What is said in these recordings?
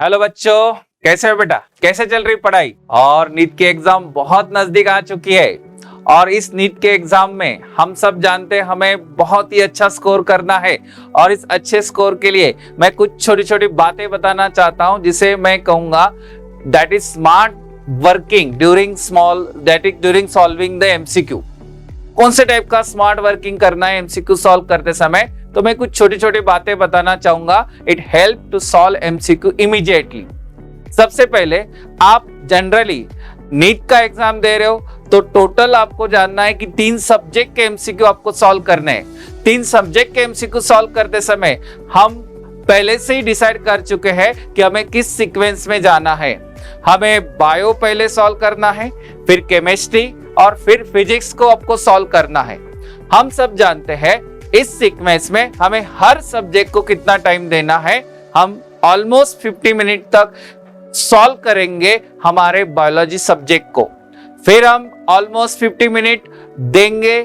Hello बच्चों, कैसे हो बेटा? कैसे चल रही पढ़ाई? और नीट की एग्जाम बहुत नजदीक आ चुकी है और इस नीट के एग्जाम में हम सब जानते हैं हमें बहुत ही अच्छा स्कोर करना है। और इस अच्छे स्कोर के लिए मैं कुछ छोटी छोटी बातें बताना चाहता हूं जिसे मैं कहूंगा that is smart working during solving the MCQ. कौन से टाइप का स्मार्ट वर्किंग करना है एमसीक्यू सॉल्व करते समय, तो मैं कुछ छोटी छोटी बातें बताना चाहूंगा। It help to solve MCQ immediately. सबसे पहले आप जनरली नीट का एग्जाम दे रहे हो तो टोटल आपको जानना है कि 3 सब्जेक्ट के एमसीक्यू आपको सॉल्व करने हैं। 3 सब्जेक्ट के एमसीक्यू सॉल्व करते समय हम पहले से ही डिसाइड कर चुके हैं कि हमें किस सीक्वेंस में जाना है। हमें बायो पहले सॉल्व करना है, फिर केमिस्ट्री और फिर फिजिक्स को आपको सॉल्व करना है। हम सब जानते हैं इस सीक्वेंस में हमें हर सब्जेक्ट को कितना टाइम देना है। हम ऑलमोस्ट 50 मिनट तक सॉल्व करेंगे हमारे बायोलॉजी सब्जेक्ट को, फिर हम ऑलमोस्ट 50 मिनट देंगे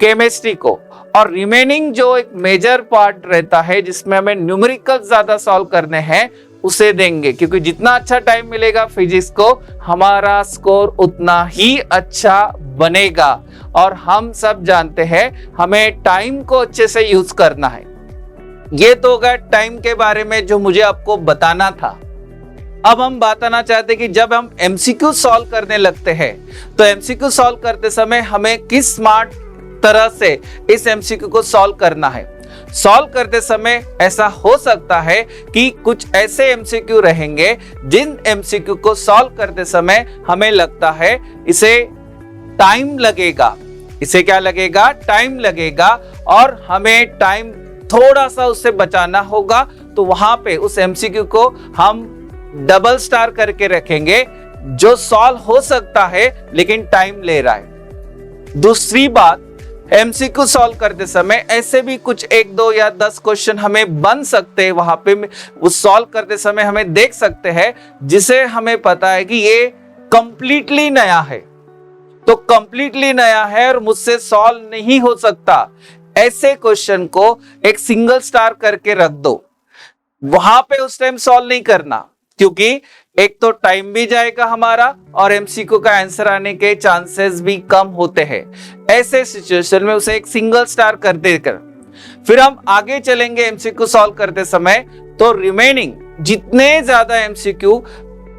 केमिस्ट्री को, और रिमेनिंग जो एक मेजर पार्ट रहता है जिसमें हमें न्यूमेरिकल ज्यादा सॉल्व करने हैं उसे देंगे, क्योंकि जितना अच्छा टाइम मिलेगा फिजिक्स को हमारा स्कोर उतना ही अच्छा बनेगा। और हम सब जानते हैं हमें टाइम को अच्छे से यूज करना है। ये तो होगा टाइम के बारे में जो मुझे आपको बताना था। अब हम बताना चाहते हैं कि जब हम एमसीक्यू सॉल्व करने लगते हैं तो एमसीक्यू सॉल्व करते समय हमें किस स्मार्ट तरह से इस एमसीक्यू को सॉल्व करना है। सॉल्व करते समय ऐसा हो सकता है कि कुछ ऐसे एमसीक्यू रहेंगे जिन एमसीक्यू को सॉल्व करते समय हमें लगता है इसे टाइम लगेगा। इसे क्या लगेगा? टाइम लगेगा, और हमें टाइम थोड़ा सा उससे बचाना होगा। तो वहां पे उस एमसीक्यू को हम डबल स्टार करके रखेंगे जो सॉल्व हो सकता है लेकिन टाइम ले रहा है। दूसरी बात, एमसीक्यू सॉल्व करते समय ऐसे भी कुछ 1, 2 या 10 क्वेश्चन हमें बन सकते हैं, वहां पे वो सॉल्व करते समय हमें देख सकते हैं जिसे हमें पता है कि ये कंप्लीटली नया है। तो कंप्लीटली नया है और मुझसे सॉल्व नहीं हो सकता, ऐसे क्वेश्चन को एक सिंगल स्टार करके रख दो। वहां पे उस टाइम सॉल्व नहीं करना, क्योंकि एक तो टाइम भी जाएगा हमारा और एमसीक्यू का आंसर आने के चांसेस भी कम होते हैं। ऐसे सिचुएशन में उसे एक सिंगल स्टार कर देकर फिर हम आगे चलेंगे एमसीक्यू सॉल्व करते समय। तो रिमेनिंग जितने ज्यादा एमसीक्यू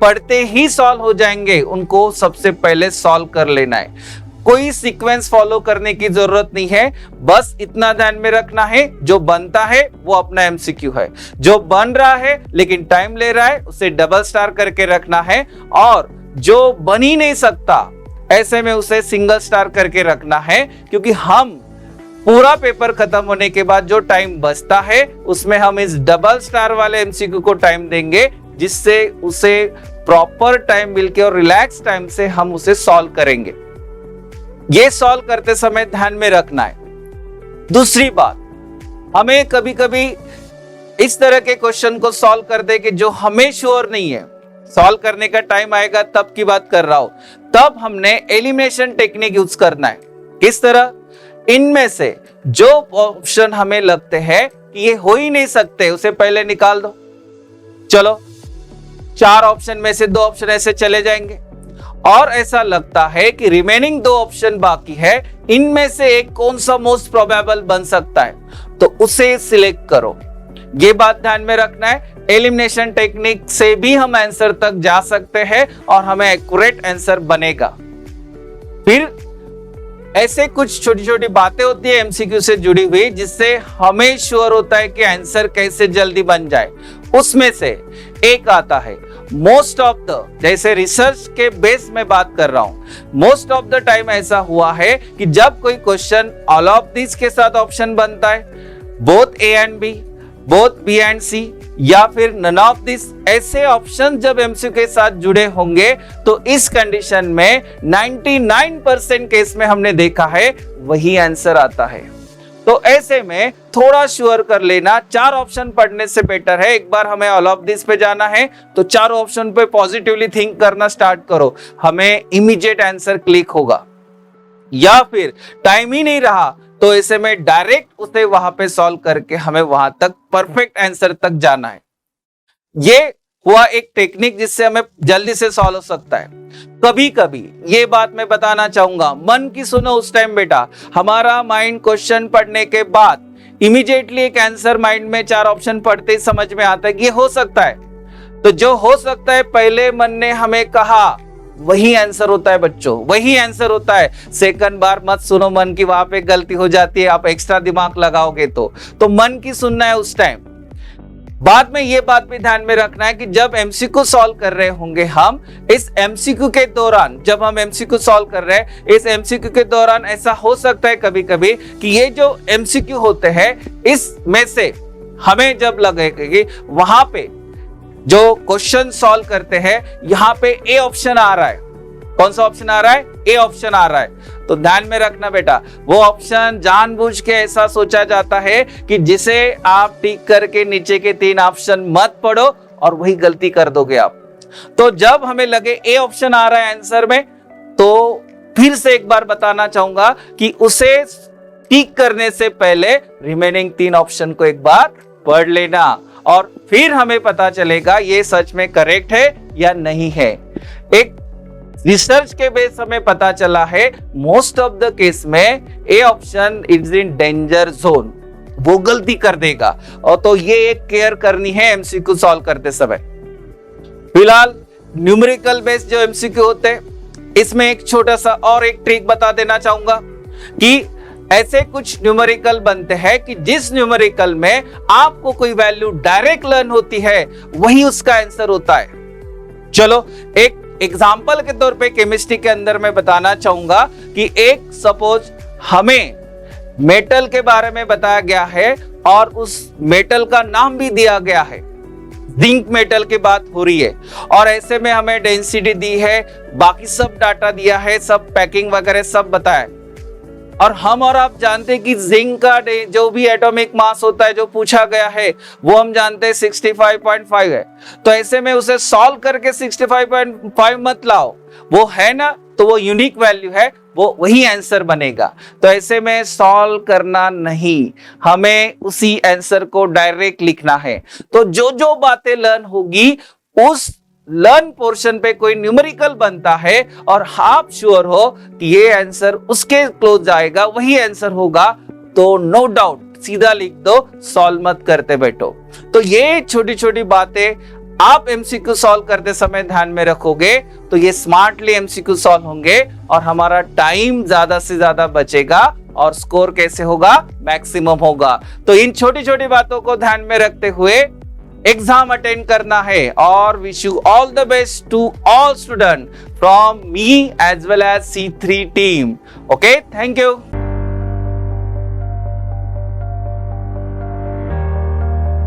पढ़ते ही सॉल्व हो जाएंगे उनको सबसे पहले सॉल्व कर लेना है। कोई सीक्वेंस फॉलो करने की जरूरत नहीं है, बस इतना ध्यान में रखना है जो बनता है वो अपना एमसीक्यू है, जो बन रहा है लेकिन टाइम ले रहा है उसे डबल स्टार करके रखना है, और जो बन ही नहीं सकता ऐसे में उसे सिंगल स्टार करके रखना है। क्योंकि हम पूरा पेपर खत्म होने के बाद जो टाइम बचता है उसमें हम इस डबल स्टार वाले एमसीक्यू को टाइम देंगे, जिससे उसे प्रॉपर टाइम मिलके और रिलैक्स टाइम से हम उसे सॉल्व करेंगे। ये सॉल्व करते समय ध्यान में रखना है। दूसरी बात, हमें कभी कभी इस तरह के क्वेश्चन को सॉल्व कर दे कि जो हमें श्योर नहीं है, सॉल्व करने का टाइम आएगा तब की बात कर रहा हूं, तब हमने एलिमिनेशन टेक्निक यूज करना है। किस तरह? इनमें से जो ऑप्शन हमें लगते हैं कि ये हो ही नहीं सकते उसे पहले निकाल दो। चलो 4 ऑप्शन में से 2 ऑप्शन ऐसे चले जाएंगे, और ऐसा लगता है कि रिमेनिंग 2 ऑप्शन बाकी है, इनमें से एक कौन सा मोस्ट प्रोबेबल बन सकता है तो उसे सिलेक्ट करो। ये बात ध्यान में रखना है। एलिमिनेशन टेक्निक से भी हम आंसर तक जा सकते हैं और हमें एक्यूरेट आंसर बनेगा। फिर ऐसे कुछ छोटी छोटी बातें होती है एमसीक्यू से जुड़ी हुई जिससे हमें श्योर होता है कि आंसर कैसे जल्दी बन जाए। उसमें से एक आता है मोस्ट ऑफ द, जैसे रिसर्च के बेस में बात कर रहा हूं, मोस्ट ऑफ द टाइम ऐसा हुआ है कि जब कोई क्वेश्चन ऑल ऑफ दिस के साथ ऑप्शन बनता है, both A and B, both B and C, या फिर नन ऑफ दिस, ऐसे ऑप्शन जब एमसीक्यू के साथ जुड़े होंगे तो इस कंडीशन में 99% केस में हमने देखा है वही आंसर आता है। तो ऐसे में थोड़ा श्योर कर लेना, 4 ऑप्शन पढ़ने से बेटर है एक बार हमें ऑल ऑफ दिस पे जाना है तो 4 ऑप्शन पे पॉजिटिवली थिंक करना स्टार्ट करो, हमें इमीडिएट आंसर क्लिक होगा। या फिर टाइम ही नहीं रहा तो ऐसे में डायरेक्ट उसे वहां पे सॉल्व करके हमें वहां तक परफेक्ट आंसर तक जाना है। ये हुआ एक टेक्निक जिससे हमें जल्दी से सॉल्व हो सकता है। कभी कभी ये बात मैं बताना चाहूंगा, मन की सुनो उस टाइम बेटा, हमारा माइंड क्वेश्चन पढ़ने के बाद इमीडिएटली एक आंसर माइंड में 4 ऑप्शन पढ़ते ही समझ में आता है कि ये हो सकता है। तो जो हो सकता है पहले मन ने हमें कहा वही आंसर होता है बच्चों, वही आंसर होता है। सेकंड बार मत सुनो मन की, वहां पे गलती हो जाती है, आप एक्स्ट्रा दिमाग लगाओगे तो मन की सुनना है उस टाइम। बाद में ये बात भी ध्यान में रखना है कि जब एमसीक्यू सॉल्व कर रहे होंगे हम, इस एमसीक्यू के दौरान जब हम एमसीक्यू सॉल्व कर रहे हैं, इस एमसीक्यू के दौरान ऐसा हो सकता है कभी कभी कि ये जो एमसीक्यू होते हैं इसमें से हमें जब लगेगा कि वहां पे जो क्वेश्चन सॉल्व करते हैं यहाँ पे ए ऑप्शन आ रहा है, कौन सा ऑप्शन आ रहा है? ए ऑप्शन आ रहा है। तो ध्यान में रखना बेटा, वो ऑप्शन जानबूझ के ऐसा सोचा जाता है कि जिसे आप टिक करके नीचे के 3 ऑप्शन मत पढ़ो और वही गलती कर दोगे आप। तो जब हमें लगे ए ऑप्शन आ रहा है आंसर में, तो फिर से एक बार बताना चाहूंगा कि उसे टिक करने से पहले रिमेनिंग 3 ऑप्शन को एक बार पढ़ लेना और फिर हमें पता चलेगा ये सच में करेक्ट है या नहीं है। एक रिसर्च के बेस हमें पता चला है मोस्ट ऑफ द केस में A option is in danger zone, वो गलती कर देगा। और तो ये एक केयर करनी है एमसीक्यू सॉल्व करते समय। फिलहाल न्यूमेरिकल बेस्ड जो एमसीक्यू होते हैं, इसमें एक छोटा सा और एक ट्रिक बता देना चाहूंगा कि ऐसे कुछ न्यूमेरिकल बनते हैं कि जिस न्यूमेरिकल में आपको कोई वैल्यू डायरेक्ट लर्न होती है वही उसका आंसर होता है। चलो एक एग्जाम्पल के तौर पे केमिस्ट्री के अंदर मैं बताना चाहूंगा कि एक सपोज हमें मेटल के बारे में बताया गया है और उस मेटल का नाम भी दिया गया है, जिंक मेटल की बात हो रही है, और ऐसे में हमें डेंसिटी दी है, बाकी सब डाटा दिया है, सब पैकिंग वगैरह सब बताया। और हम और आप जानते हैं कि जिंक का जो भी एटॉमिक मास होता है जो पूछा गया है वो हम जानते हैं 65.5 है। तो ऐसे में उसे सॉल्व करके 65.5 मत लाओ, वो है ना, तो वो यूनिक वैल्यू है, वो वही आंसर बनेगा। तो ऐसे में सॉल्व करना नहीं, हमें उसी आंसर को डायरेक्ट लिखना है। तो जो जो बातें लर्न होगी उस लर्न पोर्शन पे कोई न्यूमेरिकल बनता है और आप श्योर हो कि ये आंसर उसके क्लोज आएगा, वही आंसर होगा, तो नो डाउट सीधा लिख दो, सॉल्व मत करते बैठो। तो ये छोटी छोटी बातें आप एमसीक्यू सॉल्व करते समय ध्यान में रखोगे तो ये स्मार्टली एमसीक्यू सॉल्व होंगे और हमारा टाइम ज्यादा से ज्यादा बचेगा और स्कोर कैसे होगा? मैक्सिमम होगा। तो इन छोटी छोटी बातों को ध्यान में रखते हुए एग्जाम अटेंड करना है और wish you all the best to all student from me as well as C3 team. Okay, thank you.